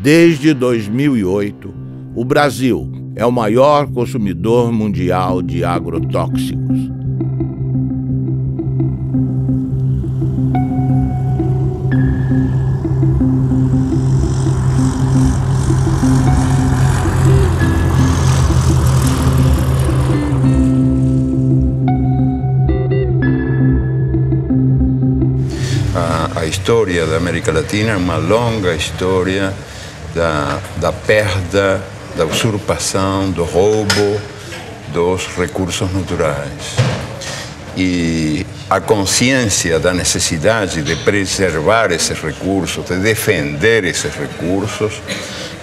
Desde 2008, o Brasil é o maior consumidor mundial de agrotóxicos. A história da América Latina é uma longa história da perda, da usurpação, do roubo dos recursos naturais. E a consciência da necessidade de preservar esses recursos, de defender esses recursos,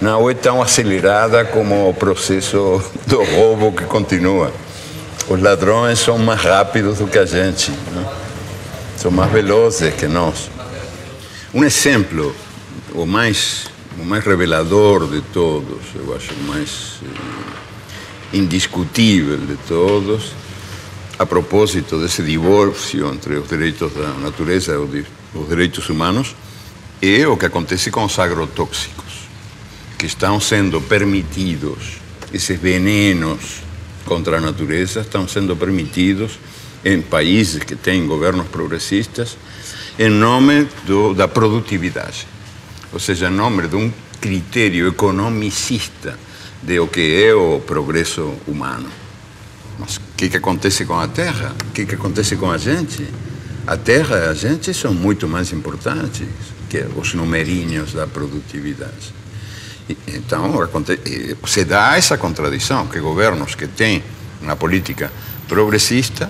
não é tão acelerada como o processo do roubo que continua. Os ladrões são mais rápidos do que a gente, né? São mais velozes que nós. Um exemplo, o mais revelador de todos, eu acho o mais indiscutível de todos, a propósito desse divórcio entre os direitos da natureza e os direitos humanos, é o que acontece com os agrotóxicos, que estão sendo permitidos, esses venenos contra a natureza estão sendo permitidos em países que têm governos progressistas, em nome da produtividade. Ou seja, em nome de um critério economicista de o que é o progresso humano. Mas o que acontece com a terra? O que acontece com a gente? A terra e a gente são muito mais importantes que os numerinhos da produtividade. Então, se dá essa contradição, que governos que têm uma política progressista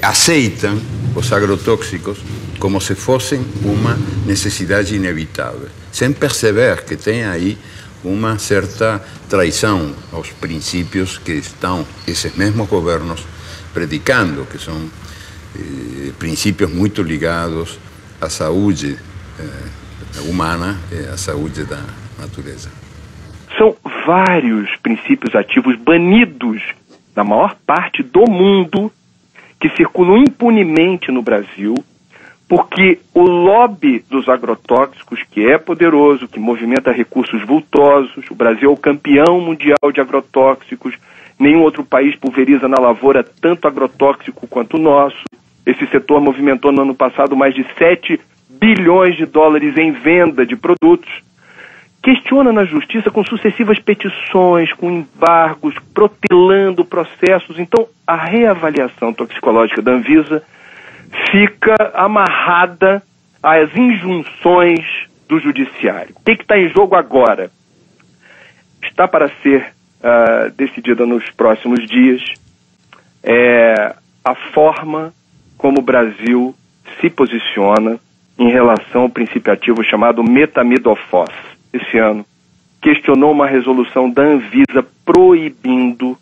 aceitam os agrotóxicos como se fossem uma necessidade inevitável, sem perceber que tem aí uma certa traição aos princípios que estão esses mesmos governos predicando, que são princípios muito ligados à saúde humana e à saúde da natureza. São vários princípios ativos banidos na maior parte do mundo que circulam impunemente no Brasil, porque o lobby dos agrotóxicos, que é poderoso, que movimenta recursos vultosos, o Brasil é o campeão mundial de agrotóxicos, nenhum outro país pulveriza na lavoura tanto agrotóxico quanto o nosso. Esse setor movimentou no ano passado mais de 7 bilhões de dólares em venda de produtos. Questiona na justiça com sucessivas petições, com embargos, protelando processos. Então, a reavaliação toxicológica da Anvisa fica amarrada às injunções do judiciário. O que está em jogo agora? Está para ser decidida nos próximos dias a forma como o Brasil se posiciona em relação ao princípio ativo chamado metamidofos. Esse ano, questionou uma resolução da Anvisa proibindo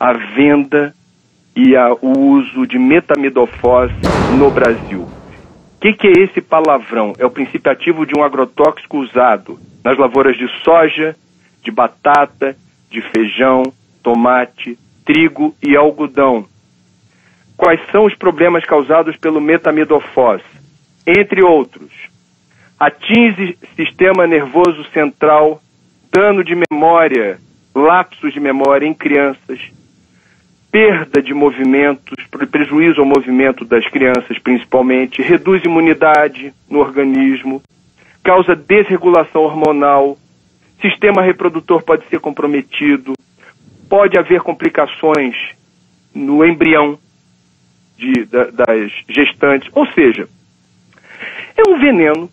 a venda e o uso de metamidofos no Brasil. O que é esse palavrão? É o princípio ativo de um agrotóxico usado nas lavouras de soja, de batata, de feijão, tomate, trigo e algodão. Quais são os problemas causados pelo metamidofos? Entre outros, atinge sistema nervoso central, dano de memória, lapsos de memória em crianças, perda de movimentos, prejuízo ao movimento das crianças principalmente, reduz imunidade no organismo, causa desregulação hormonal, sistema reprodutor pode ser comprometido, pode haver complicações no embrião das gestantes, ou seja, é um veneno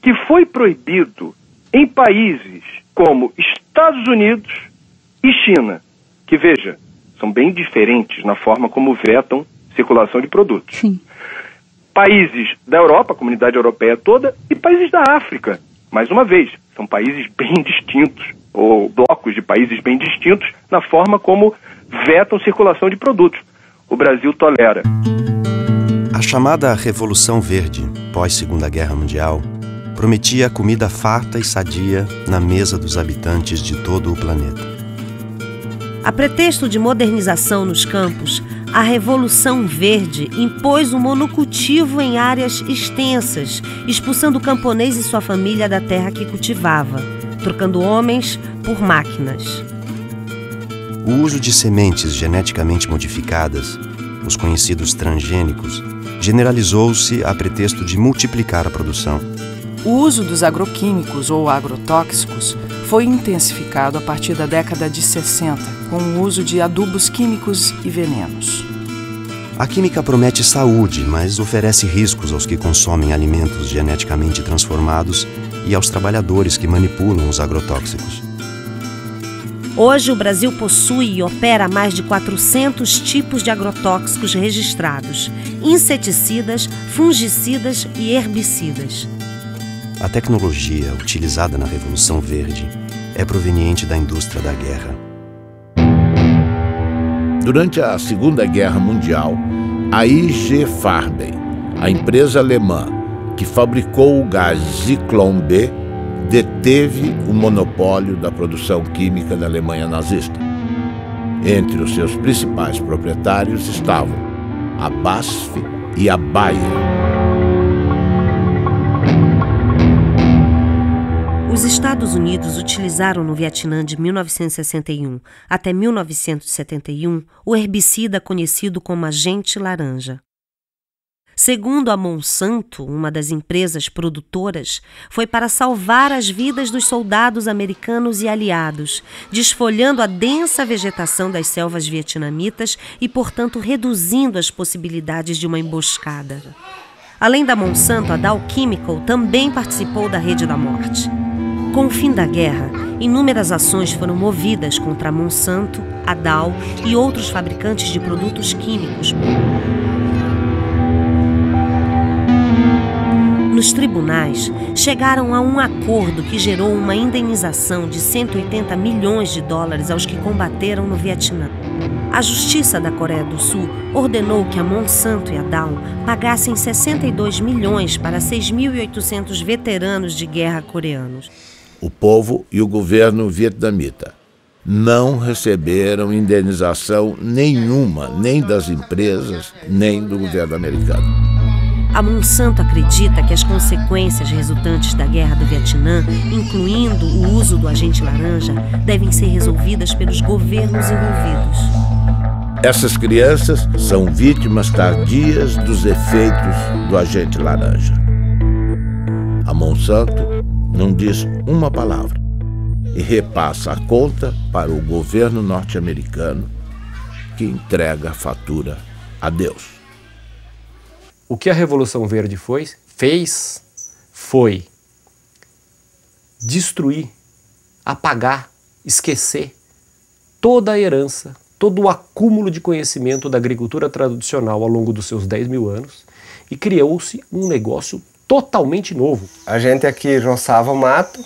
que foi proibido em países como Estados Unidos e China, que, veja, são bem diferentes na forma como vetam circulação de produtos. Sim. Países da Europa, a comunidade europeia toda, e países da África. Mais uma vez, são países bem distintos, ou blocos de países bem distintos, na forma como vetam circulação de produtos. O Brasil tolera. A chamada Revolução Verde, pós-Segunda Guerra Mundial, prometia comida farta e sadia na mesa dos habitantes de todo o planeta. A pretexto de modernização nos campos, A Revolução Verde impôs o monocultivo em áreas extensas, expulsando o camponês e sua família da terra que cultivava, trocando homens por máquinas. O uso de sementes geneticamente modificadas, os conhecidos transgênicos, generalizou-se a pretexto de multiplicar a produção. O uso dos agroquímicos ou agrotóxicos foi intensificado a partir da década de 60, com o uso de adubos químicos e venenos. A química promete saúde, mas oferece riscos aos que consomem alimentos geneticamente transformados e aos trabalhadores que manipulam os agrotóxicos. Hoje, o Brasil possui e opera mais de 400 tipos de agrotóxicos registrados, inseticidas, fungicidas e herbicidas. A tecnologia utilizada na Revolução Verde é proveniente da indústria da guerra. Durante a Segunda Guerra Mundial, a IG Farben, a empresa alemã que fabricou o gás Zyklon B, deteve o monopólio da produção química da Alemanha nazista. Entre os seus principais proprietários estavam a BASF e a Bayer. Os Estados Unidos utilizaram no Vietnã de 1961 até 1971 o herbicida conhecido como agente laranja. Segundo a Monsanto, uma das empresas produtoras, foi para salvar as vidas dos soldados americanos e aliados, desfolhando a densa vegetação das selvas vietnamitas e, portanto, reduzindo as possibilidades de uma emboscada. Além da Monsanto, a Dow Chemical também participou da Rede da Morte. Com o fim da guerra, inúmeras ações foram movidas contra a Monsanto, a Dow e outros fabricantes de produtos químicos. Nos tribunais, chegaram a um acordo que gerou uma indenização de 180 milhões de dólares aos que combateram no Vietnã. A Justiça da Coreia do Sul ordenou que a Monsanto e a Dow pagassem 62 milhões para 6.800 veteranos de guerra coreanos. O povo e o governo vietnamita não receberam indenização nenhuma, nem das empresas, nem do governo americano. A Monsanto acredita que as consequências resultantes da guerra do Vietnã, incluindo o uso do agente laranja, devem ser resolvidas pelos governos envolvidos. Essas crianças são vítimas tardias dos efeitos do agente laranja. A Monsanto não diz uma palavra e repassa a conta para o governo norte-americano, que entrega a fatura a Deus. O que a Revolução Verde fez foi destruir, apagar, esquecer toda a herança, todo o acúmulo de conhecimento da agricultura tradicional ao longo dos seus 10 mil anos e criou-se um negócio totalmente novo. A gente aqui roçava o mato,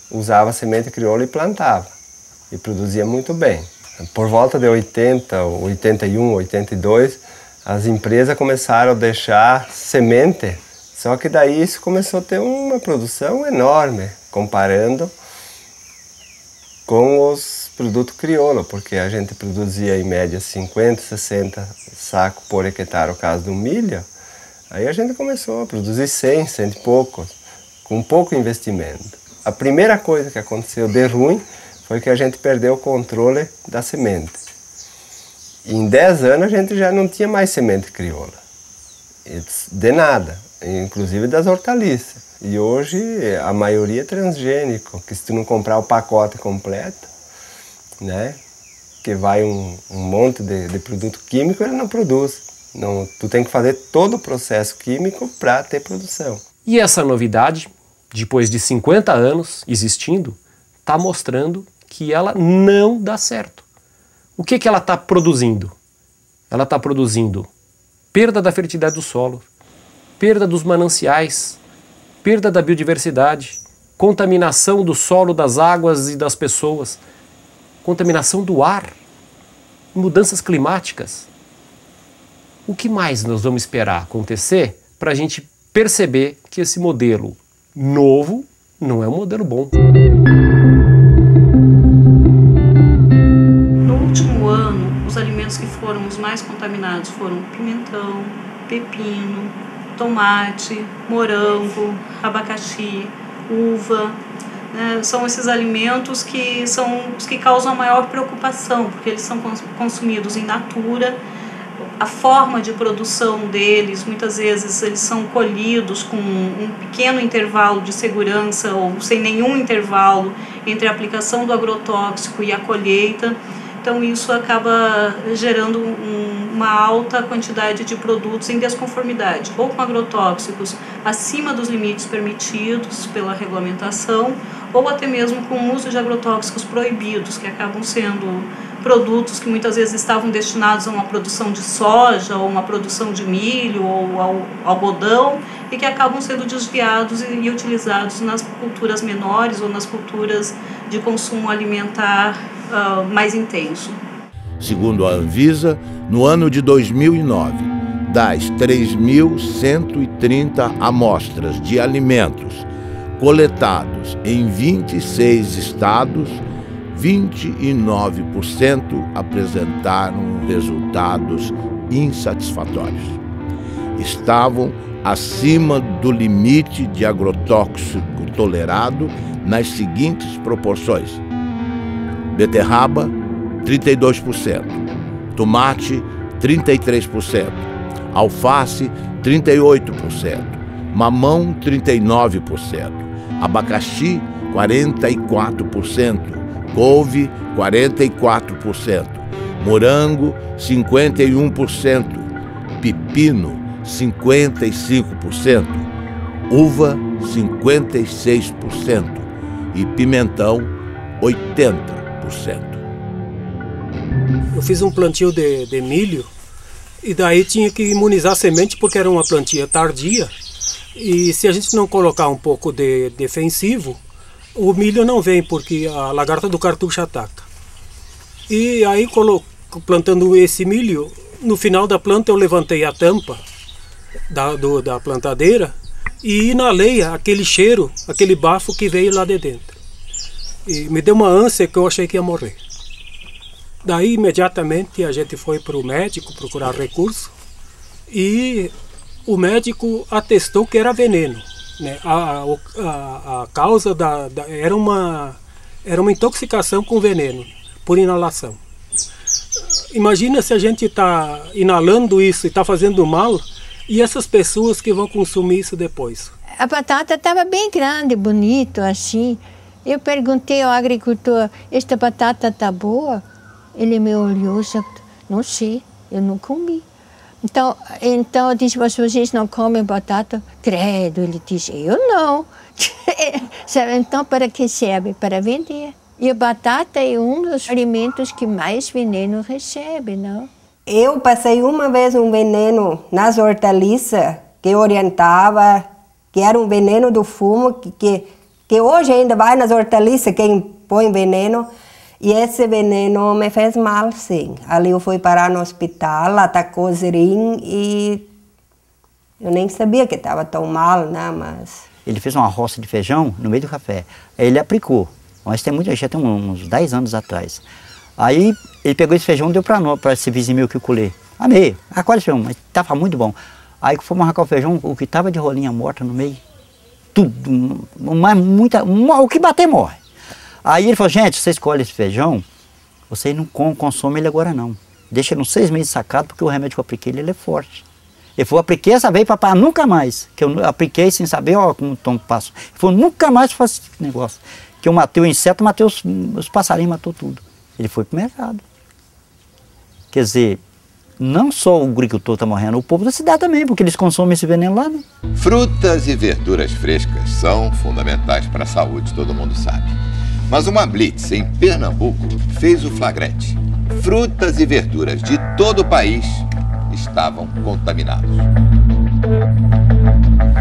usava semente crioula e plantava. E produzia muito bem. Por volta de 80, 81, 82, as empresas começaram a deixar semente, só que daí isso começou a ter uma produção enorme, comparando com os produtos crioulo, porque a gente produzia em média 50, 60 sacos por hectare, no caso do milho. Aí a gente começou a produzir 100 e poucos, com pouco investimento. A primeira coisa que aconteceu de ruim foi que a gente perdeu o controle da semente. E em 10 anos a gente já não tinha mais semente crioula, de nada, inclusive das hortaliças. E hoje a maioria é transgênico, que se tu não comprar o pacote completo, né, que vai um monte de produto químico, ele não produz. Não, tu tem que fazer todo o processo químico para ter produção. E essa novidade, depois de 50 anos existindo, está mostrando que ela não dá certo. O que ela está produzindo? Ela está produzindo perda da fertilidade do solo, perda dos mananciais, perda da biodiversidade, contaminação do solo, das águas e das pessoas, contaminação do ar, mudanças climáticas. O que mais nós vamos esperar acontecer para a gente perceber que esse modelo novo não é um modelo bom? No último ano, os alimentos aqueles que foram os mais contaminados foram pimentão, pepino, tomate, morango, abacaxi, uva. São esses alimentos que são os que causam a maior preocupação, porque eles são consumidos in natura. A forma de produção deles, muitas vezes eles são colhidos com um pequeno intervalo de segurança ou sem nenhum intervalo entre a aplicação do agrotóxico e a colheita. Então isso acaba gerando uma alta quantidade de produtos em desconformidade, ou com agrotóxicos acima dos limites permitidos pela regulamentação, ou até mesmo com o uso de agrotóxicos proibidos, que acabam sendo produtos que muitas vezes estavam destinados a uma produção de soja, ou uma produção de milho, ou ao algodão, e que acabam sendo desviados e utilizados nas culturas menores ou nas culturas de consumo alimentar mais intenso. Segundo a Anvisa, no ano de 2009, das 3.130 amostras de alimentos coletados em 26 estados, 29% apresentaram resultados insatisfatórios. Estavam acima do limite de agrotóxico tolerado nas seguintes proporções: beterraba, 32%, tomate, 33%, alface, 38%, mamão, 39%, abacaxi, 44%, couve, 44%, morango, 51%, pepino, 55%, uva, 56% e pimentão, 80%. Eu fiz um plantio de milho e daí tinha que imunizar a semente porque era uma plantia tardia, e se a gente não colocar um pouco de defensivo, o milho não vem porque a lagarta do cartucho ataca. E aí, plantando esse milho, no final da planta eu levantei a tampa da plantadeira e inalei aquele cheiro, aquele bafo que veio lá de dentro. E me deu uma ânsia que eu achei que ia morrer. Daí, imediatamente, a gente foi para o médico procurar recurso e o médico atestou que era veneno. Né? A causa era uma intoxicação com veneno por inalação. Imagina se a gente está inalando isso e está fazendo mal, e essas pessoas que vão consumir isso depois. A batata estava bem grande, bonito, assim. Eu perguntei ao agricultor: esta batata está boa? Ele me olhou e disse: não sei, eu não comi. Então eu disse: mas vocês não comem batata? Credo, ele disse: eu não. Então para que serve? Para vender. E a batata é um dos alimentos que mais veneno recebe, não? Eu passei uma vez um veneno nas hortaliças que orientava que era um veneno do fumo, que hoje ainda vai nas hortaliças quem põe veneno. E esse veneno me fez mal, sim. Ali eu fui parar no hospital, atacou o rim e eu nem sabia que estava tão mal, né? Mas... Ele fez uma roça de feijão no meio do café. Aí ele aplicou. Mas já tem uns 10 anos atrás. Aí ele pegou esse feijão e deu para esse vizinho meu que eu colhei. Amei, acolhe esse feijão, mas estava muito bom. Aí que fomos arrancar o feijão, o que estava de rolinha morta no meio, tudo, o que bater morre. Aí ele falou: gente, você escolhe esse feijão, você não consome ele agora não. Deixa ele uns 6 meses sacado, porque o remédio que eu apliquei ele é forte. Ele falou: apliquei essa vez para nunca mais. Que eu apliquei sem saber, ó, como tom passo. Ele falou: nunca mais faço esse negócio. Que eu matei o inseto, matei os passarinhos, matou tudo. Ele foi pro mercado. Quer dizer, não só o agricultor está morrendo, o povo da cidade também, porque eles consomem esse veneno lá, né? Frutas e verduras frescas são fundamentais para a saúde, todo mundo sabe. Mas uma blitz em Pernambuco fez o flagrante. Frutas e verduras de todo o país estavam contaminados.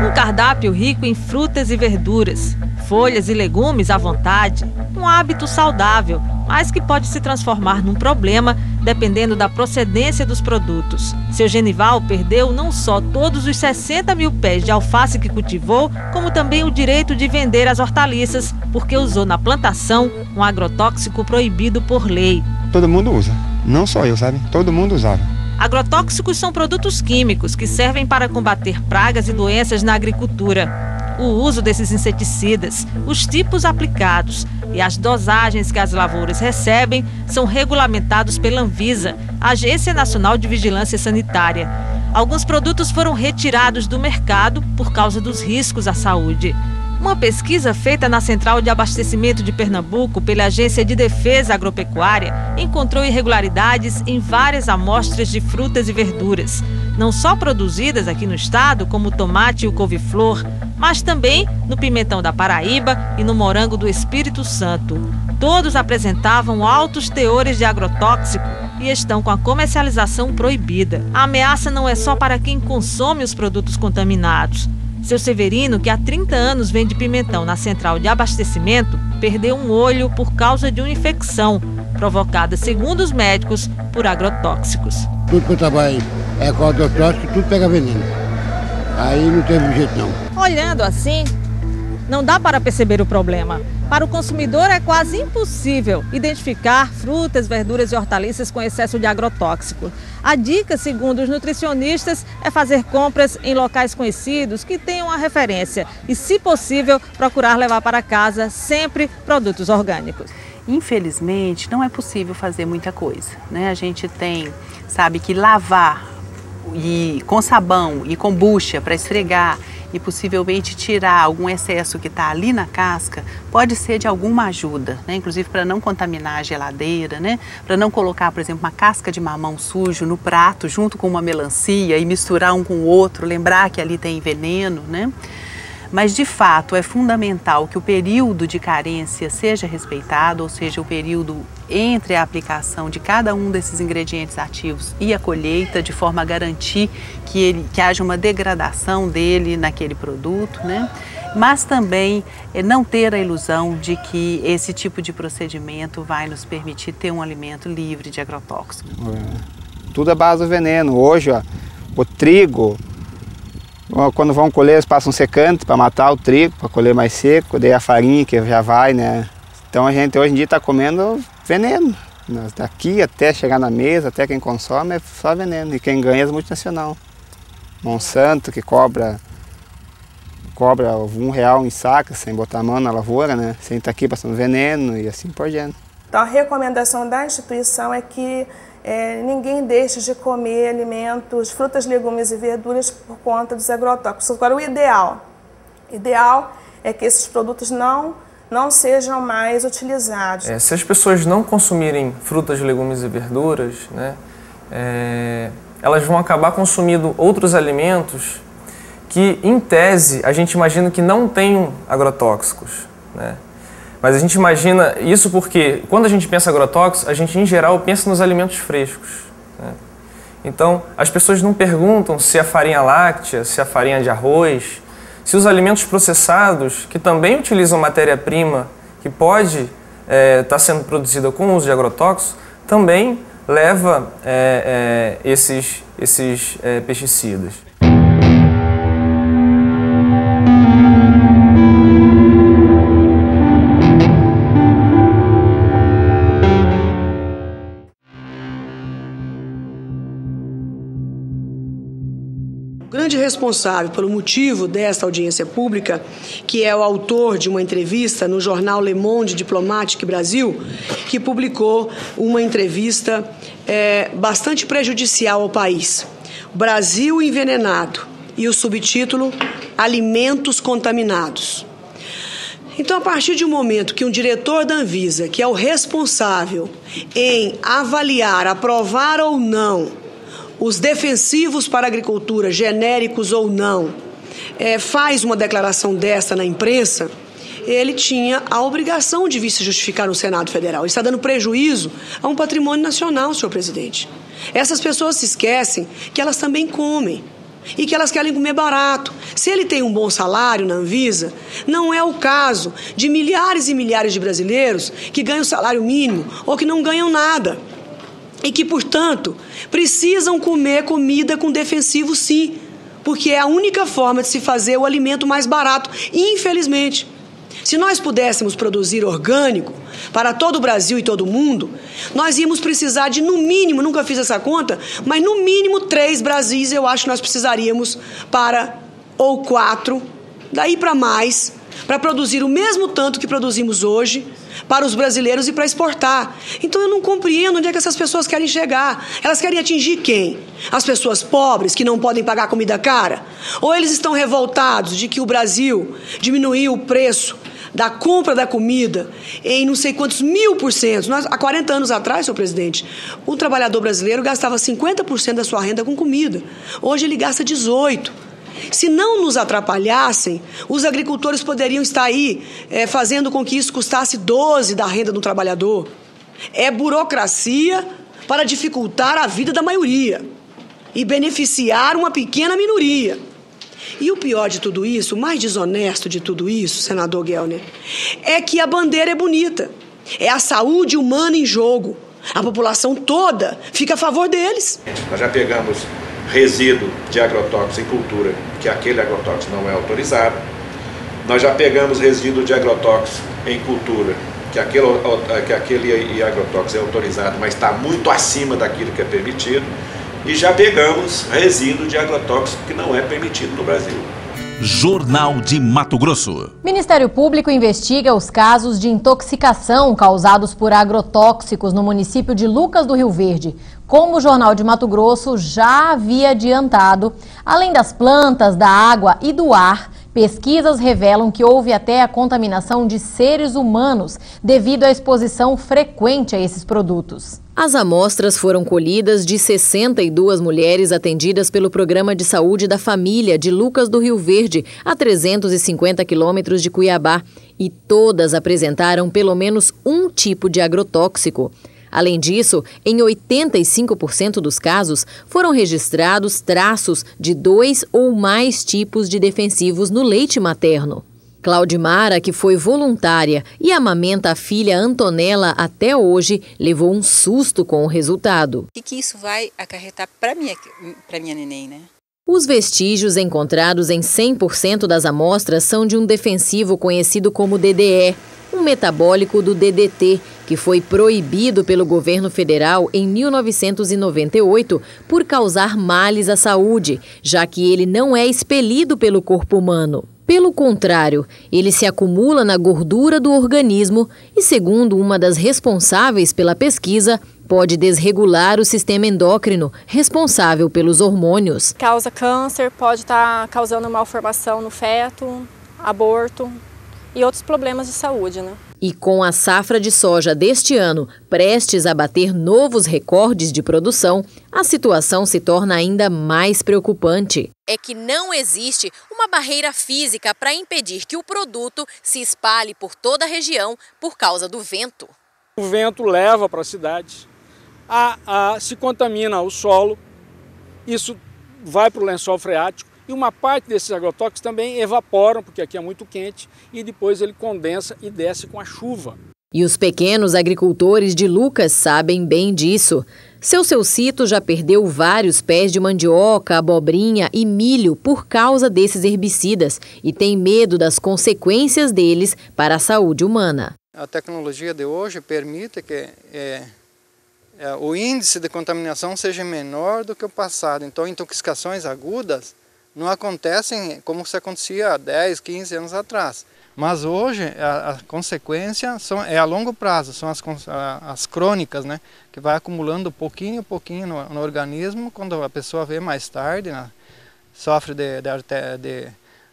Um cardápio rico em frutas e verduras, folhas e legumes à vontade, um hábito saudável, mas que pode se transformar num problema dependendo da procedência dos produtos. Seu Genival perdeu não só todos os 60 mil pés de alface que cultivou, como também o direito de vender as hortaliças, porque usou na plantação um agrotóxico proibido por lei. Todo mundo usa. Não só eu, sabe? Todo mundo usava. Agrotóxicos são produtos químicos que servem para combater pragas e doenças na agricultura. O uso desses inseticidas, os tipos aplicados e as dosagens que as lavouras recebem são regulamentados pela Anvisa, Agência Nacional de Vigilância Sanitária. Alguns produtos foram retirados do mercado por causa dos riscos à saúde. Uma pesquisa feita na Central de Abastecimento de Pernambuco pela Agência de Defesa Agropecuária encontrou irregularidades em várias amostras de frutas e verduras, não só produzidas aqui no estado, como o tomate e o couve-flor, mas também no pimentão da Paraíba e no morango do Espírito Santo. Todos apresentavam altos teores de agrotóxico e estão com a comercialização proibida. A ameaça não é só para quem consome os produtos contaminados. Seu Severino, que há 30 anos vende pimentão na Central de Abastecimento, perdeu um olho por causa de uma infecção provocada, segundo os médicos, por agrotóxicos. Tudo que eu trabalho é com agrotóxico, tudo pega veneno. Aí não teve jeito não. Olhando assim, não dá para perceber o problema. Para o consumidor é quase impossível identificar frutas, verduras e hortaliças com excesso de agrotóxico. A dica, segundo os nutricionistas, é fazer compras em locais conhecidos que tenham a referência e, se possível, procurar levar para casa sempre produtos orgânicos. Infelizmente, não é possível fazer muita coisa, né? A gente sabe que lavar com sabão e com bucha para esfregar e possivelmente tirar algum excesso que está ali na casca, pode ser de alguma ajuda, né? Inclusive para não contaminar a geladeira, né? Para não colocar, por exemplo, uma casca de mamão sujo no prato junto com uma melancia e misturar um com o outro, lembrar que ali tem veneno, né? Mas, de fato, é fundamental que o período de carência seja respeitado, ou seja, o período entre a aplicação de cada um desses ingredientes ativos e a colheita, de forma a garantir que haja uma degradação dele naquele produto, né? Mas também não ter a ilusão de que esse tipo de procedimento vai nos permitir ter um alimento livre de agrotóxicos. Tudo é base do veneno. Hoje, ó, o trigo... Quando vão colher, eles passam secante para matar o trigo, para colher mais seco, daí a farinha que já vai, né? Então a gente hoje em dia está comendo veneno. Daqui até chegar na mesa, até quem consome, é só veneno. E quem ganha é as multinacionais. Monsanto, que cobra R$1 em saca, sem botar a mão na lavoura, né? Sem estar aqui passando veneno e assim por diante. Então a recomendação da instituição é que ninguém deixe de comer alimentos, frutas, legumes e verduras por conta dos agrotóxicos. Agora, o ideal é que esses produtos não sejam mais utilizados. Se as pessoas não consumirem frutas, legumes e verduras, né, elas vão acabar consumindo outros alimentos que, em tese, a gente imagina que não tenham agrotóxicos, né? Mas a gente imagina isso porque, quando a gente pensa em agrotóxicos, a gente, em geral, pensa nos alimentos frescos, né? Então, as pessoas não perguntam se a farinha láctea, se a farinha de arroz, se os alimentos processados, que também utilizam matéria-prima que pode estar sendo produzida com o uso de agrotóxicos, também leva esses pesticidas. O grande responsável pelo motivo desta audiência pública, que é o autor de uma entrevista no jornal Le Monde Diplomatique Brasil, que publicou uma entrevista bastante prejudicial ao país. Brasil envenenado, e o subtítulo Alimentos contaminados. Então, a partir de um momento que um diretor da Anvisa, que é o responsável em avaliar, aprovar ou não os defensivos para a agricultura, genéricos ou não, faz uma declaração desta na imprensa, ele tinha a obrigação de vir se justificar no Senado Federal. Ele está dando prejuízo a um patrimônio nacional, senhor presidente. Essas pessoas se esquecem que elas também comem e que elas querem comer barato. Se ele tem um bom salário na Anvisa, não é o caso de milhares e milhares de brasileiros que ganham salário mínimo ou que não ganham nada. E que, portanto, precisam comer comida com defensivo, sim, porque é a única forma de se fazer o alimento mais barato, infelizmente. Se nós pudéssemos produzir orgânico para todo o Brasil e todo o mundo, nós íamos precisar de, no mínimo, nunca fiz essa conta, mas no mínimo 3 Brasis eu acho que nós precisaríamos ou 4, daí para mais, para produzir o mesmo tanto que produzimos hoje para os brasileiros e para exportar. Então eu não compreendo onde é que essas pessoas querem chegar. Elas querem atingir quem? As pessoas pobres que não podem pagar comida cara? Ou eles estão revoltados de que o Brasil diminuiu o preço da compra da comida em não sei quantos 1000%. Há 40 anos atrás, senhor presidente, o trabalhador brasileiro gastava 50% da sua renda com comida. Hoje ele gasta 18%. Se não nos atrapalhassem, os agricultores poderiam estar aí fazendo com que isso custasse 12% da renda do trabalhador. É burocracia para dificultar a vida da maioria e beneficiar uma pequena minoria. E o pior de tudo isso, o mais desonesto de tudo isso, senador Gelner, é que a bandeira é bonita. É a saúde humana em jogo. A população toda fica a favor deles. Nós já pegamos resíduo de agrotóxico em cultura, que aquele agrotóxico não é autorizado. Nós já pegamos resíduo de agrotóxico em cultura, que aquele agrotóxico é autorizado, mas está muito acima daquilo que é permitido. E já pegamos resíduo de agrotóxico que não é permitido no Brasil. Jornal de Mato Grosso. Ministério Público investiga os casos de intoxicação causados por agrotóxicos no município de Lucas do Rio Verde. Como o Jornal de Mato Grosso já havia adiantado, além das plantas, da água e do ar, pesquisas revelam que houve até a contaminação de seres humanos devido à exposição frequente a esses produtos. As amostras foram colhidas de 62 mulheres atendidas pelo Programa de Saúde da Família de Lucas do Rio Verde, a 350 quilômetros de Cuiabá, e todas apresentaram pelo menos um tipo de agrotóxico. Além disso, em 85% dos casos, foram registrados traços de 2 ou mais tipos de defensivos no leite materno. Claudimara, que foi voluntária e amamenta a filha Antonella até hoje, levou um susto com o resultado. O que isso vai acarretar para minha neném, né? Os vestígios encontrados em 100% das amostras são de um defensivo conhecido como DDE, um metabólico do DDT, que foi proibido pelo governo federal em 1998 por causar males à saúde, já que ele não é expelido pelo corpo humano. Pelo contrário, ele se acumula na gordura do organismo e, segundo uma das responsáveis pela pesquisa, pode desregular o sistema endócrino, responsável pelos hormônios. Causa câncer, pode estar causando malformação no feto, aborto e outros problemas de saúde, né? E com a safra de soja deste ano prestes a bater novos recordes de produção, a situação se torna ainda mais preocupante. É que não existe uma barreira física para impedir que o produto se espalhe por toda a região por causa do vento. O vento leva para a cidade, se contamina o solo, isso vai para o lençol freático. E uma parte desses agrotóxicos também evaporam, porque aqui é muito quente, e depois ele condensa e desce com a chuva. E os pequenos agricultores de Lucas sabem bem disso. Seu Cito já perdeu vários pés de mandioca, abobrinha e milho por causa desses herbicidas e tem medo das consequências deles para a saúde humana. A tecnologia de hoje permite que o índice de contaminação seja menor do que o passado. Então, intoxicações agudas não acontecem como se acontecia há 10, 15 anos atrás. Mas hoje a consequência é a longo prazo, são as crônicas, né? Que vai acumulando pouquinho a pouquinho no organismo. Quando a pessoa vê mais tarde, né? Sofre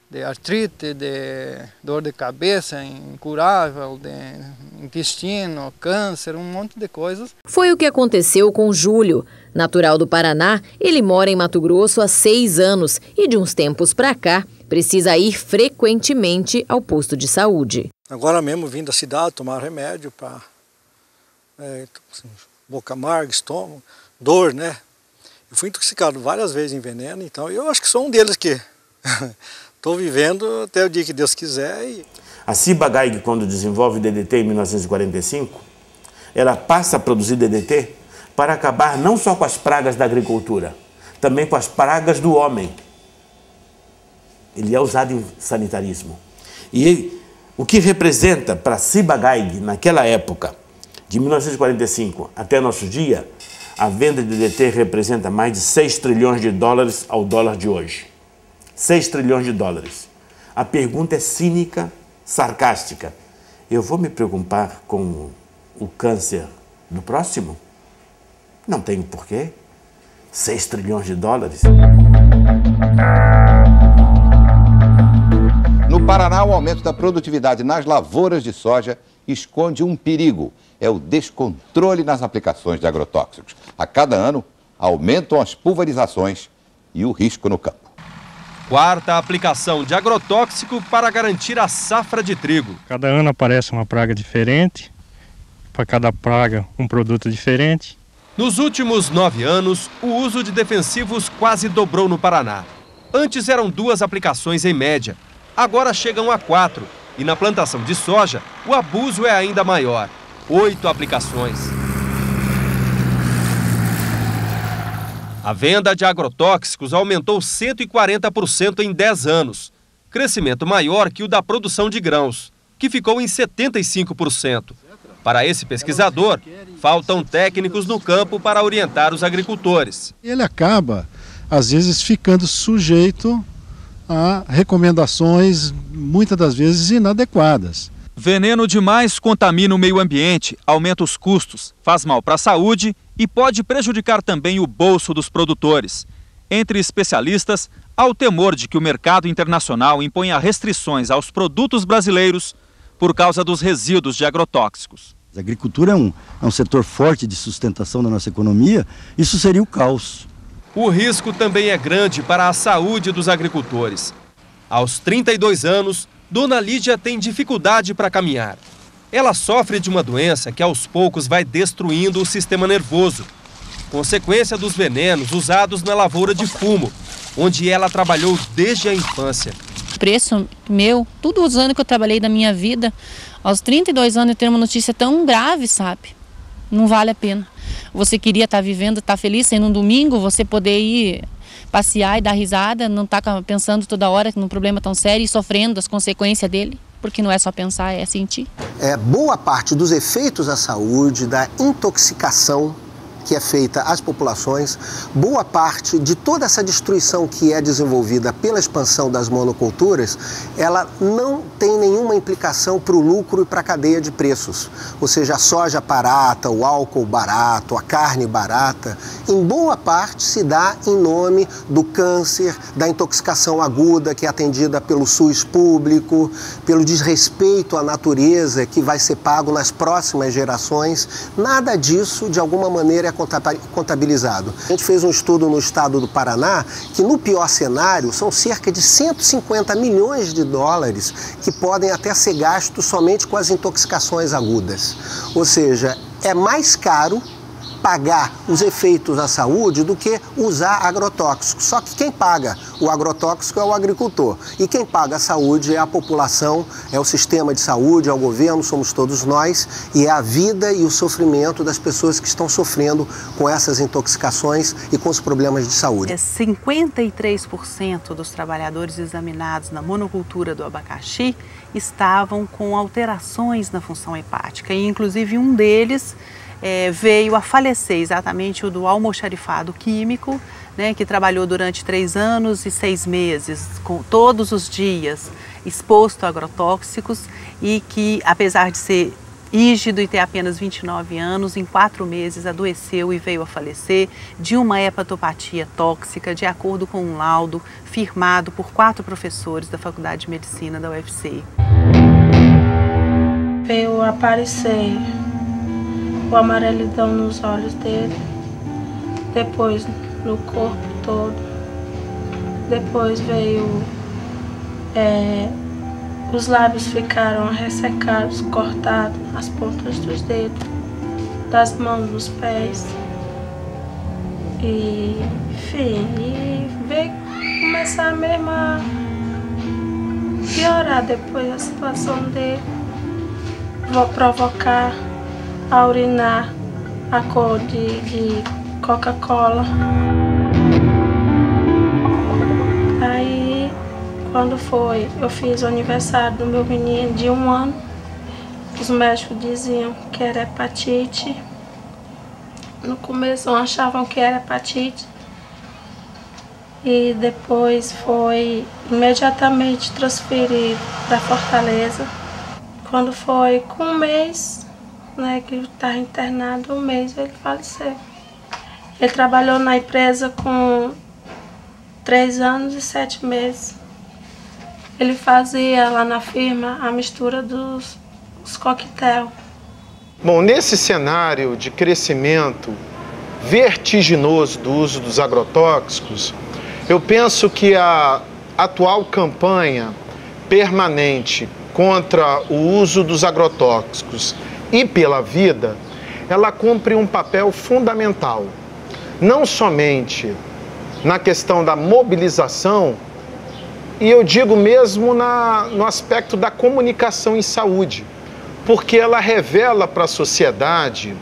de artrite, de dor de cabeça incurável, de intestino, câncer, um monte de coisas. Foi o que aconteceu com Júlio. Natural do Paraná, ele mora em Mato Grosso há 6 anos e de uns tempos para cá precisa ir frequentemente ao posto de saúde. Agora mesmo vim da cidade tomar remédio para boca amarga, estômago, dor, né? Eu fui intoxicado várias vezes em veneno, então eu acho que sou um deles que estou vivendo até o dia que Deus quiser. A Ciba-Geigy, quando desenvolve DDT em 1945, ela passa a produzir DDT para acabar não só com as pragas da agricultura, também com as pragas do homem. Ele é usado em sanitarismo. E O que representa para Ciba-Geigy, naquela época, de 1945 até nosso dia, a venda de DDT representa mais de 6 trilhões de dólares ao dólar de hoje. 6 trilhões de dólares. A pergunta é cínica, sarcástica. Eu vou me preocupar com o câncer do próximo? Não tenho porquê. 6 trilhões de dólares. No Paraná, o aumento da produtividade nas lavouras de soja esconde um perigo. É o descontrole nas aplicações de agrotóxicos. A cada ano, aumentam as pulverizações e o risco no campo. Quarta aplicação de agrotóxico para garantir a safra de trigo. Cada ano aparece uma praga diferente, para cada praga um produto diferente. Nos últimos 9 anos, o uso de defensivos quase dobrou no Paraná. Antes eram 2 aplicações em média, agora chegam a 4. E na plantação de soja, o abuso é ainda maior, 8 aplicações. A venda de agrotóxicos aumentou 140% em 10 anos, crescimento maior que o da produção de grãos, que ficou em 75%. Para esse pesquisador, faltam técnicos no campo para orientar os agricultores. Ele acaba, às vezes, ficando sujeito a recomendações, muitas das vezes inadequadas. Veneno demais contamina o meio ambiente, aumenta os custos, faz mal para a saúde e pode prejudicar também o bolso dos produtores. Entre especialistas, há o temor de que o mercado internacional imponha restrições aos produtos brasileiros por causa dos resíduos de agrotóxicos. A agricultura é um setor forte de sustentação da nossa economia, isso seria o caos. O risco também é grande para a saúde dos agricultores. Aos 32 anos, Dona Lídia tem dificuldade para caminhar. Ela sofre de uma doença que aos poucos vai destruindo o sistema nervoso, consequência dos venenos usados na lavoura de fumo, onde ela trabalhou desde a infância. O preço meu, todos os anos que eu trabalhei da minha vida, aos 32 anos eu ter uma notícia tão grave, sabe? Não vale a pena. Você queria estar vivendo, estar feliz, sendo um domingo, você poder ir passear e dar risada, não estar pensando toda hora num problema tão sério e sofrendo as consequências dele, porque não é só pensar, é sentir. Boa parte dos efeitos à saúde, da intoxicação que é feita às populações, boa parte de toda essa destruição que é desenvolvida pela expansão das monoculturas, ela não tem nenhuma implicação para o lucro e para a cadeia de preços. Ou seja, a soja barata, o álcool barato, a carne barata, em boa parte se dá em nome do câncer, da intoxicação aguda que é atendida pelo SUS público, pelo desrespeito à natureza que vai ser pago nas próximas gerações. Nada disso, de alguma maneira, é contabilizado. A gente fez um estudo no estado do Paraná que no pior cenário são cerca de 150 milhões de dólares que podem até ser gastos somente com as intoxicações agudas. Ou seja, é mais caro pagar os efeitos à saúde do que usar agrotóxicos. Só que quem paga o agrotóxico é o agricultor. E quem paga a saúde é a população, é o sistema de saúde, é o governo, somos todos nós. E é a vida e o sofrimento das pessoas que estão sofrendo com essas intoxicações e com os problemas de saúde. 53% dos trabalhadores examinados na monocultura do abacaxi estavam com alterações na função hepática. E inclusive um deles veio a falecer, exatamente o do almoxarifado químico, né, que trabalhou durante 3 anos e 6 meses, todos os dias exposto a agrotóxicos e que, apesar de ser rígido e ter apenas 29 anos, em 4 meses adoeceu e veio a falecer de uma hepatopatia tóxica, de acordo com um laudo firmado por 4 professores da Faculdade de Medicina da UFC. Veio aparecer o amarelidão nos olhos dele, depois no corpo todo, depois veio, os lábios ficaram ressecados, cortados, as pontas dos dedos, das mãos, dos pés, e enfim, veio começar mesmo a piorar depois a situação dele, vou provocar a urinar a cor de Coca-Cola. Aí, Quando foi, eu fiz o aniversário do meu menino de 1 ano. Os médicos diziam que era hepatite. No começo achavam que era hepatite. E depois foi imediatamente transferido para Fortaleza. Quando foi com 1 mês, né, que ele estava internado, 1 mês ele faleceu. Ele trabalhou na empresa com 3 anos e 7 meses. Ele fazia lá na firma a mistura dos coquetel. Bom, nesse cenário de crescimento vertiginoso do uso dos agrotóxicos, eu penso que a atual campanha permanente contra o uso dos agrotóxicos e pela vida, ela cumpre um papel fundamental, não somente na questão da mobilização, e eu digo mesmo no aspecto da comunicação em saúde, porque ela revela para a sociedade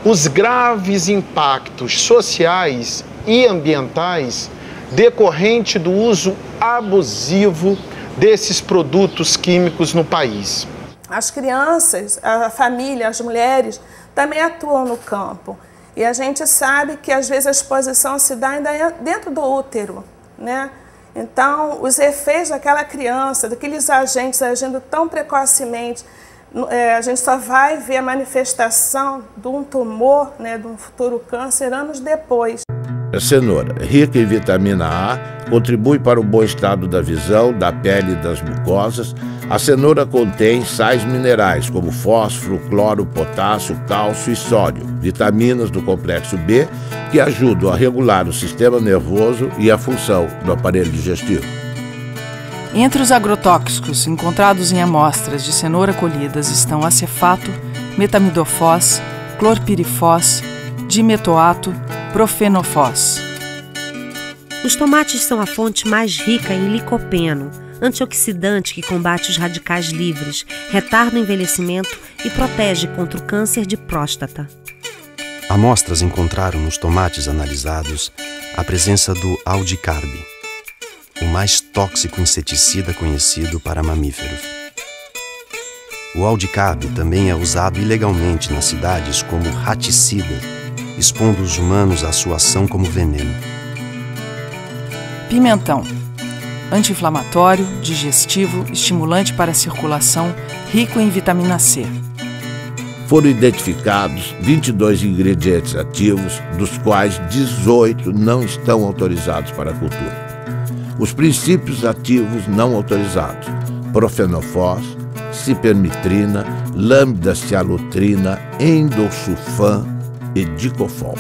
os graves impactos sociais e ambientais decorrente do uso abusivo desses produtos químicos no país. As crianças, a família, as mulheres também atuam no campo. E a gente sabe que às vezes a exposição se dá ainda dentro do útero, né? Então, os efeitos daquela criança, daqueles agentes agindo tão precocemente, a gente só vai ver a manifestação de um tumor, né, de um futuro câncer, anos depois. A cenoura, rica em vitamina A, contribui para o bom estado da visão, da pele e das mucosas. A cenoura contém sais minerais como fósforo, cloro, potássio, cálcio e sódio, vitaminas do complexo B, que ajudam a regular o sistema nervoso e a função do aparelho digestivo. Entre os agrotóxicos encontrados em amostras de cenoura colhidas estão acefato, metamidofós, clorpirifós, dimetoato, profenofós. Os tomates são a fonte mais rica em licopeno, antioxidante que combate os radicais livres, retarda o envelhecimento e protege contra o câncer de próstata. Amostras encontraram nos tomates analisados a presença do aldicarb, o mais tóxico inseticida conhecido para mamíferos. O aldicarb também é usado ilegalmente nas cidades como raticida, expondo os humanos à sua ação como veneno. Pimentão. Anti-inflamatório, digestivo, estimulante para a circulação, rico em vitamina C. Foram identificados 22 ingredientes ativos, dos quais 18 não estão autorizados para a cultura. Os princípios ativos não autorizados: profenofós, cipermitrina, lambda-cialutrina, endosulfan e dicofol.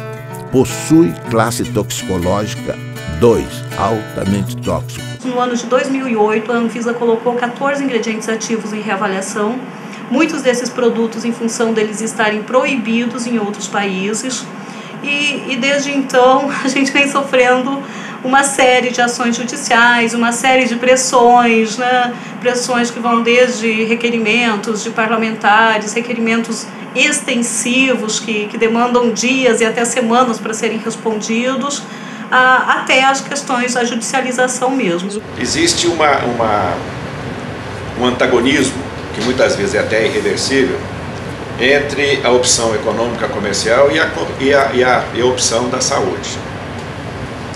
Possui classe toxicológica 2, altamente tóxico. No ano de 2008, a Anvisa colocou 14 ingredientes ativos em reavaliação. Muitos desses produtos, em função deles estarem proibidos em outros países. E desde então, a gente vem sofrendo uma série de ações judiciais, uma série de pressões, né? Pressões que vão desde requerimentos de parlamentares, requerimentos extensivos que demandam dias e até semanas para serem respondidos, até as questões da judicialização mesmo. Existe um antagonismo, que muitas vezes é até irreversível, entre a opção econômica comercial e a opção da saúde.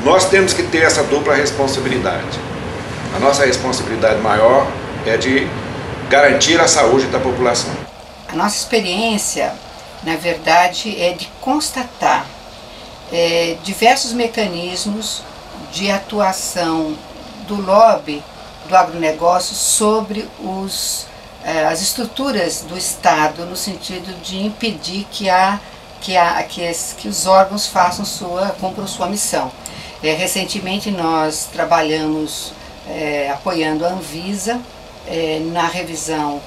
Nós temos que ter essa dupla responsabilidade. A nossa responsabilidade maior é de garantir a saúde da população. A nossa experiência, na verdade, é de constatar diversos mecanismos de atuação do lobby do agronegócio sobre as estruturas do Estado, no sentido de impedir que os órgãos cumpram sua missão. Recentemente nós trabalhamos apoiando a Anvisa na revisão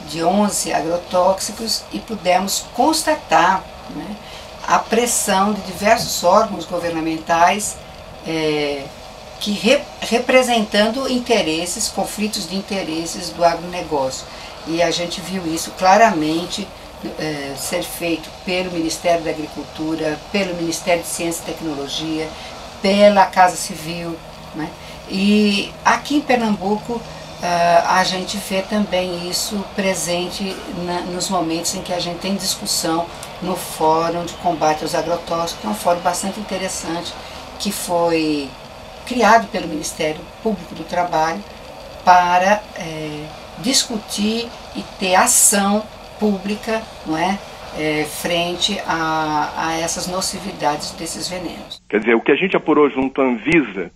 de 11 agrotóxicos e pudemos constatar, né, a pressão de diversos órgãos governamentais representando conflitos de interesses do agronegócio. E a gente viu isso claramente ser feito pelo Ministério da Agricultura, pelo Ministério de Ciência e Tecnologia, pela Casa Civil, né? E aqui em Pernambuco a gente vê também isso presente nos momentos em que a gente tem discussão no Fórum de Combate aos Agrotóxicos, que é um fórum bastante interessante, que foi criado pelo Ministério Público do Trabalho para discutir e ter ação pública, não é? Frente a essas nocividades desses venenos. Quer dizer, o que a gente apurou junto à Anvisa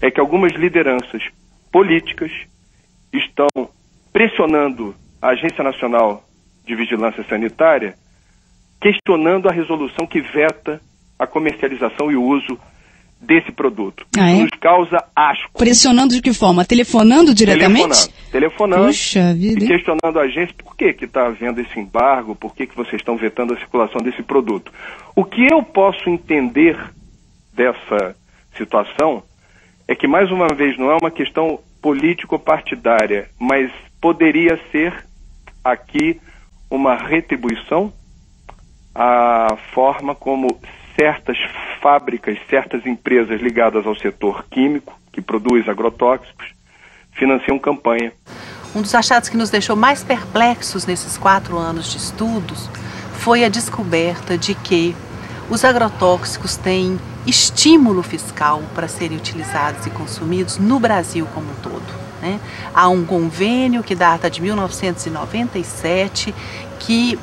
é que algumas lideranças políticas estão pressionando a Agência Nacional de Vigilância Sanitária, questionando a resolução que veta a comercialização e o uso desse produto. Isso nos causa asco. Pressionando de que forma? Telefonando diretamente? Telefonando. Puxa vida. E questionando a agência por que está havendo esse embargo, por que vocês estão vetando a circulação desse produto. O que eu posso entender dessa situação é que, mais uma vez, não é uma questão político-partidária, mas poderia ser aqui uma retribuição à forma como certas fábricas, certas empresas ligadas ao setor químico, que produz agrotóxicos, financiam campanha. Um dos achados que nos deixou mais perplexos nesses 4 anos de estudos foi a descoberta de que os agrotóxicos têm estímulo fiscal para serem utilizados e consumidos no Brasil como um todo, né? Há um convênio que data de 1997 que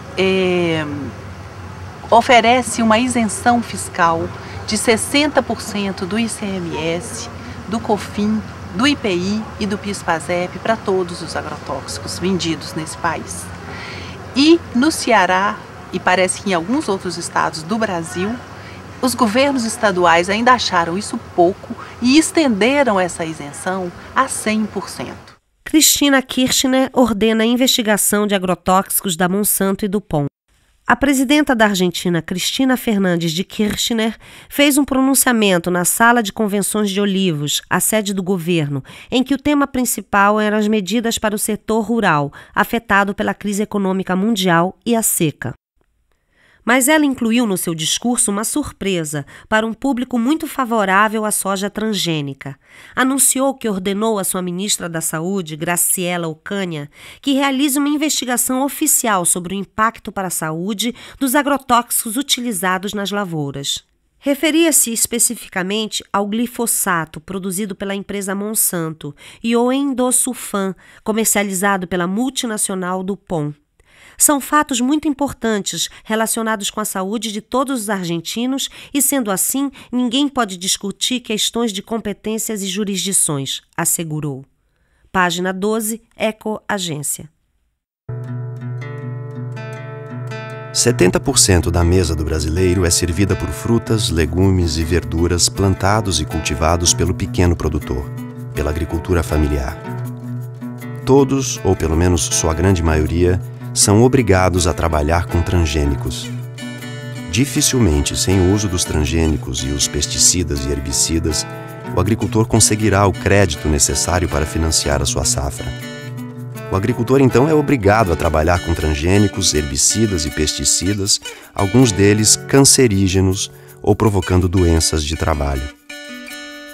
oferece uma isenção fiscal de 60% do ICMS, do COFINS, do IPI e do PIS/PASEP para todos os agrotóxicos vendidos nesse país. E no Ceará, e parece que em alguns outros estados do Brasil, os governos estaduais ainda acharam isso pouco e estenderam essa isenção a 100%. Cristina Kirchner ordena a investigação de agrotóxicos da Monsanto e do DuPont. A presidenta da Argentina, Cristina Fernandes de Kirchner, fez um pronunciamento na Sala de Convenções de Olivos, a sede do governo, em que o tema principal eram as medidas para o setor rural, afetado pela crise econômica mundial e a seca. Mas ela incluiu no seu discurso uma surpresa para um público muito favorável à soja transgênica. Anunciou que ordenou à sua ministra da Saúde, Graciela Ocaña, que realize uma investigação oficial sobre o impacto para a saúde dos agrotóxicos utilizados nas lavouras. Referia-se especificamente ao glifosato, produzido pela empresa Monsanto, e ao endosulfan, comercializado pela multinacional DuPont. São fatos muito importantes relacionados com a saúde de todos os argentinos e, sendo assim, ninguém pode discutir questões de competências e jurisdições, assegurou. Página 12, Eco Agência. 70% da mesa do brasileiro é servida por frutas, legumes e verduras plantados e cultivados pelo pequeno produtor, pela agricultura familiar. Todos, ou pelo menos sua grande maioria, são obrigados a trabalhar com transgênicos. Dificilmente, sem o uso dos transgênicos e os pesticidas e herbicidas, o agricultor conseguirá o crédito necessário para financiar a sua safra. O agricultor, então, é obrigado a trabalhar com transgênicos, herbicidas e pesticidas, alguns deles cancerígenos ou provocando doenças de trabalho.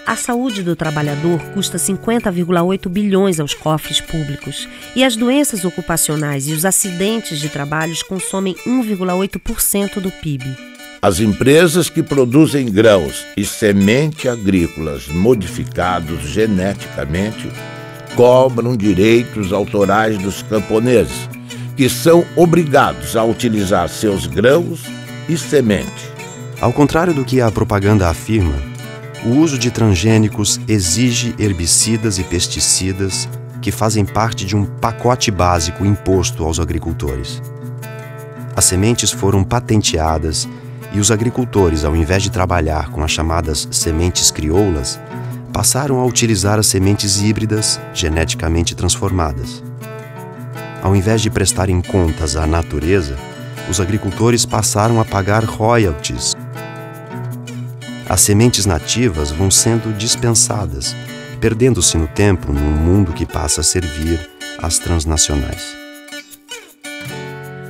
A saúde do trabalhador custa 50,8 bilhões aos cofres públicos e as doenças ocupacionais e os acidentes de trabalho consomem 1,8% do PIB. As empresas que produzem grãos e semente agrícolas modificados geneticamente cobram direitos autorais dos camponeses, que são obrigados a utilizar seus grãos e semente. Ao contrário do que a propaganda afirma, o uso de transgênicos exige herbicidas e pesticidas que fazem parte de um pacote básico imposto aos agricultores. As sementes foram patenteadas e os agricultores, ao invés de trabalhar com as chamadas sementes crioulas, passaram a utilizar as sementes híbridas geneticamente transformadas. Ao invés de prestarem contas à natureza, os agricultores passaram a pagar royalties. As sementes nativas vão sendo dispensadas, perdendo-se no tempo num mundo que passa a servir às transnacionais.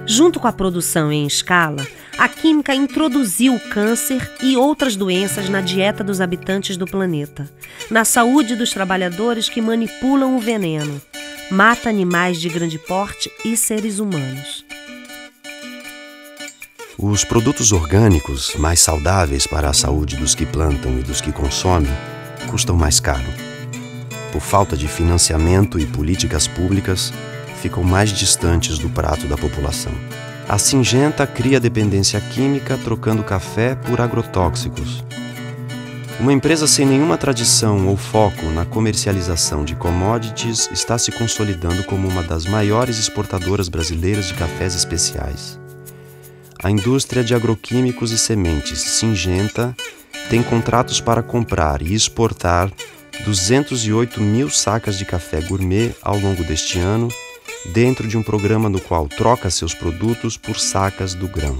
Junto com a produção em escala, a química introduziu o câncer e outras doenças na dieta dos habitantes do planeta. na saúde dos trabalhadores que manipulam o veneno. Mata animais de grande porte e seres humanos. Os produtos orgânicos, mais saudáveis para a saúde dos que plantam e dos que consomem, custam mais caro. Por falta de financiamento e políticas públicas, ficam mais distantes do prato da população. A Syngenta cria dependência química trocando café por agrotóxicos. Uma empresa sem nenhuma tradição ou foco na comercialização de commodities está se consolidando como uma das maiores exportadoras brasileiras de cafés especiais. A indústria de agroquímicos e sementes Syngenta tem contratos para comprar e exportar 208 mil sacas de café gourmet ao longo deste ano, dentro de um programa no qual troca seus produtos por sacas do grão.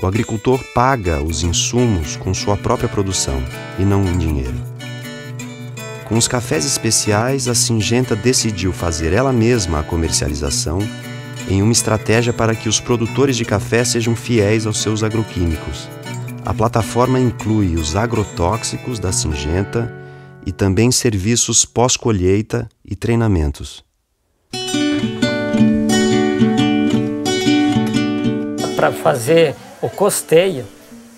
O agricultor paga os insumos com sua própria produção e não em dinheiro. Com os cafés especiais, a Syngenta decidiu fazer ela mesma a comercialização em uma estratégia para que os produtores de café sejam fiéis aos seus agroquímicos. A plataforma inclui os agrotóxicos da Syngenta e também serviços pós-colheita e treinamentos. Para fazer o custeio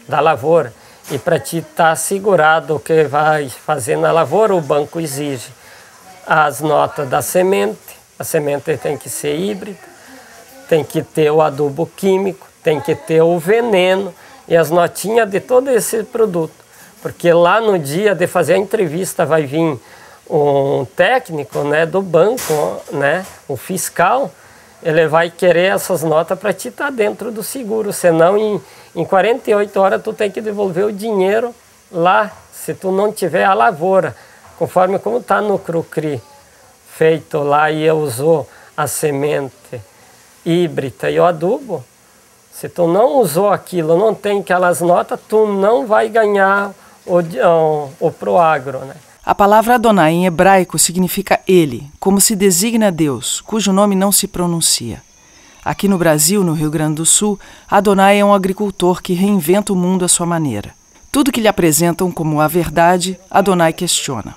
da lavoura e para te estar assegurado o que vai fazer na lavoura, o banco exige as notas da semente. A semente tem que ser híbrida, tem que ter o adubo químico, tem que ter o veneno e as notinhas de todo esse produto. Porque lá no dia de fazer a entrevista vai vir um técnico, né, do banco, né, o fiscal, ele vai querer essas notas para te estar dentro do seguro, senão em 48 horas tu tem que devolver o dinheiro lá, se tu não tiver a lavoura, conforme como está no Crucri, feito lá e usou a semente híbrida e o adubo, se tu não usou aquilo, não tem aquelas notas, tu não vai ganhar o Proagro, né? A palavra Adonai em hebraico significa ele, como se designa Deus, cujo nome não se pronuncia. Aqui no Brasil, no Rio Grande do Sul, Adonai é um agricultor que reinventa o mundo à sua maneira. Tudo que lhe apresentam como a verdade, Adonai questiona.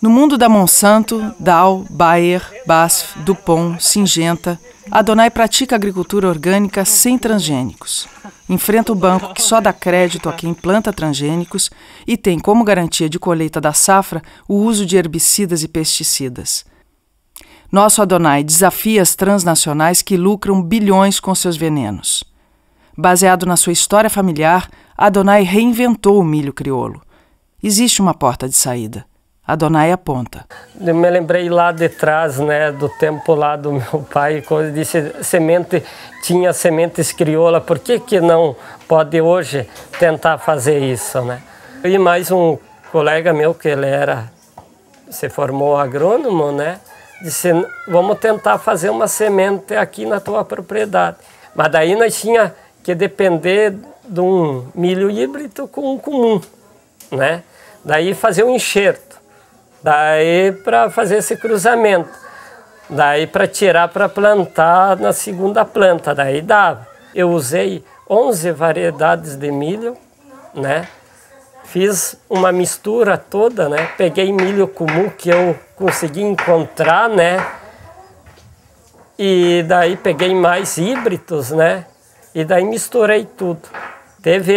No mundo da Monsanto, Dow, Bayer, BASF, DuPont, Syngenta, Adonai pratica agricultura orgânica sem transgênicos. Enfrenta o banco que só dá crédito a quem planta transgênicos e tem como garantia de colheita da safra o uso de herbicidas e pesticidas. Nosso Adonai desafia as transnacionais que lucram bilhões com seus venenos. Baseado na sua história familiar, Adonai reinventou o milho crioulo. Existe uma porta de saída. Adonai aponta. Eu me lembrei lá de trás, né, do tempo lá do meu pai, quando disse tinha sementes crioula, por que não pode hoje tentar fazer isso, né? E mais um colega meu, que ele se formou agrônomo, né, disse, vamos tentar fazer uma semente aqui na tua propriedade. Mas daí nós tinha que depender de um milho híbrido com um comum, né? Daí fazer um enxerto. Daí para fazer esse cruzamento, daí para tirar para plantar na segunda planta, daí dava. Eu usei 11 variedades de milho, né? Fiz uma mistura toda, né? Peguei milho comum que eu consegui encontrar, né? E daí peguei mais híbridos, né? E daí misturei tudo. Teve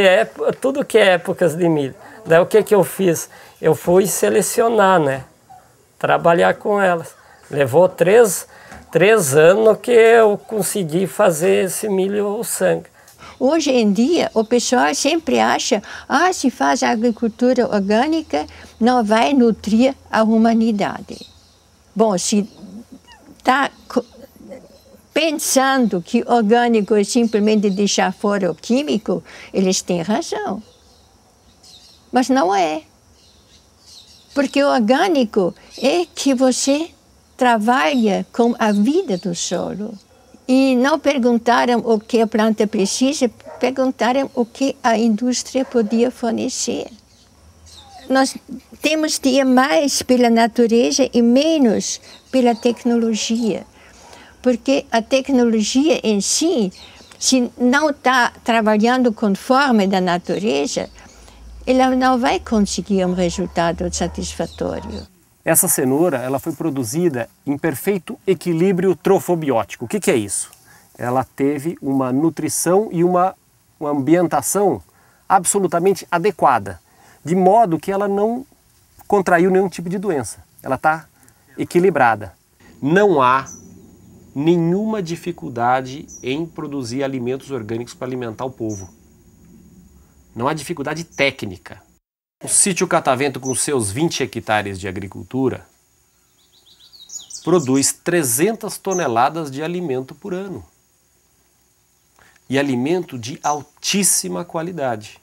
tudo que é épocas de milho. Daí o que eu fiz? Eu fui selecionar, né? Trabalhar com elas. Levou três anos que eu consegui fazer esse milho sangue. Hoje em dia, o pessoal sempre acha, se faz agricultura orgânica, não vai nutrir a humanidade. Bom, se está pensando que orgânico é simplesmente deixar fora o químico, eles têm razão. Mas não é. Porque o orgânico é que você trabalha com a vida do solo. E não perguntaram o que a planta precisa, perguntaram o que a indústria podia fornecer. Nós temos de ir mais pela natureza e menos pela tecnologia. Porque a tecnologia em si, se não está trabalhando conforme da natureza, ela não vai conseguir um resultado satisfatório. Essa cenoura ela foi produzida em perfeito equilíbrio trofobiótico. O que é isso? Ela teve uma nutrição e uma ambientação absolutamente adequada, de modo que ela não contraiu nenhum tipo de doença. Ela está equilibrada. Não há nenhuma dificuldade em produzir alimentos orgânicos para alimentar o povo. Não há dificuldade técnica. O sítio Catavento, com seus 20 hectares de agricultura, produz 300 toneladas de alimento por ano. E alimento de altíssima qualidade.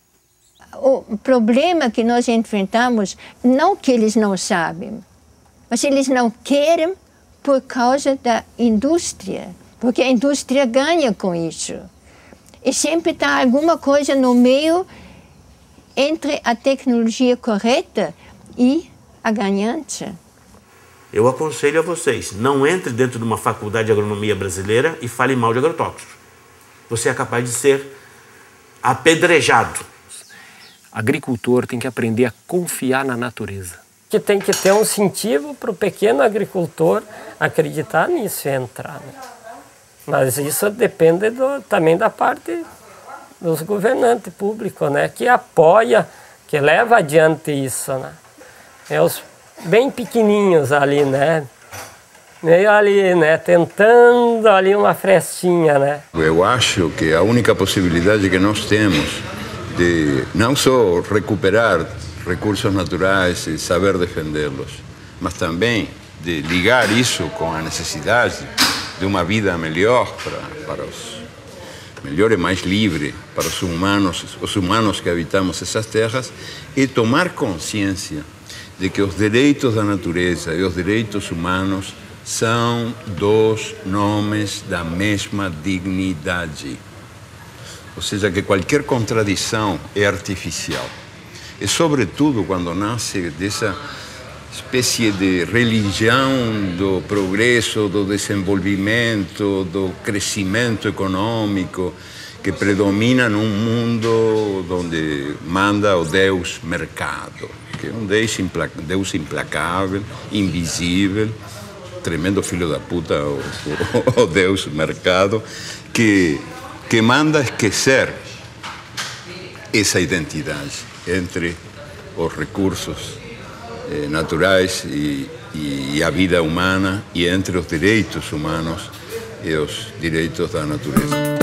O problema que nós enfrentamos, não que eles não sabem, mas eles não querem por causa da indústria, porque a indústria ganha com isso. E sempre está alguma coisa no meio entre a tecnologia correta e a ganhante. Eu aconselho a vocês, não entre dentro de uma faculdade de agronomia brasileira e fale mal de agrotóxicos. Você é capaz de ser apedrejado. Agricultor tem que aprender a confiar na natureza. Que tem que ter um incentivo para o pequeno agricultor acreditar nisso e entrar. Né? Mas isso depende também da parte dos governantes públicos, né? Que apoia, que leva adiante isso. Né? É os bem pequenininhos ali, né? Meio ali, né? Tentando ali uma frestinha, né? Eu acho que a única possibilidade que nós temos de não só recuperar recursos naturais e saber defendê-los, mas também de ligar isso com a necessidade de uma vida melhor para os melhor e mais livre para os humanos que habitamos essas terras, e tomar consciência de que os direitos da natureza e os direitos humanos são dois nomes da mesma dignidade. Ou seja, que qualquer contradição é artificial. E, sobretudo, quando nasce dessa espécie de religião do progresso, do desenvolvimento, do crescimento econômico, que predomina num mundo onde manda o Deus mercado, que é um Deus implacável, invisível, tremendo filho da puta, o Deus mercado, que manda esquecer essa identidade entre os recursos naturais e a vida humana, e entre os direitos humanos e os direitos da natureza.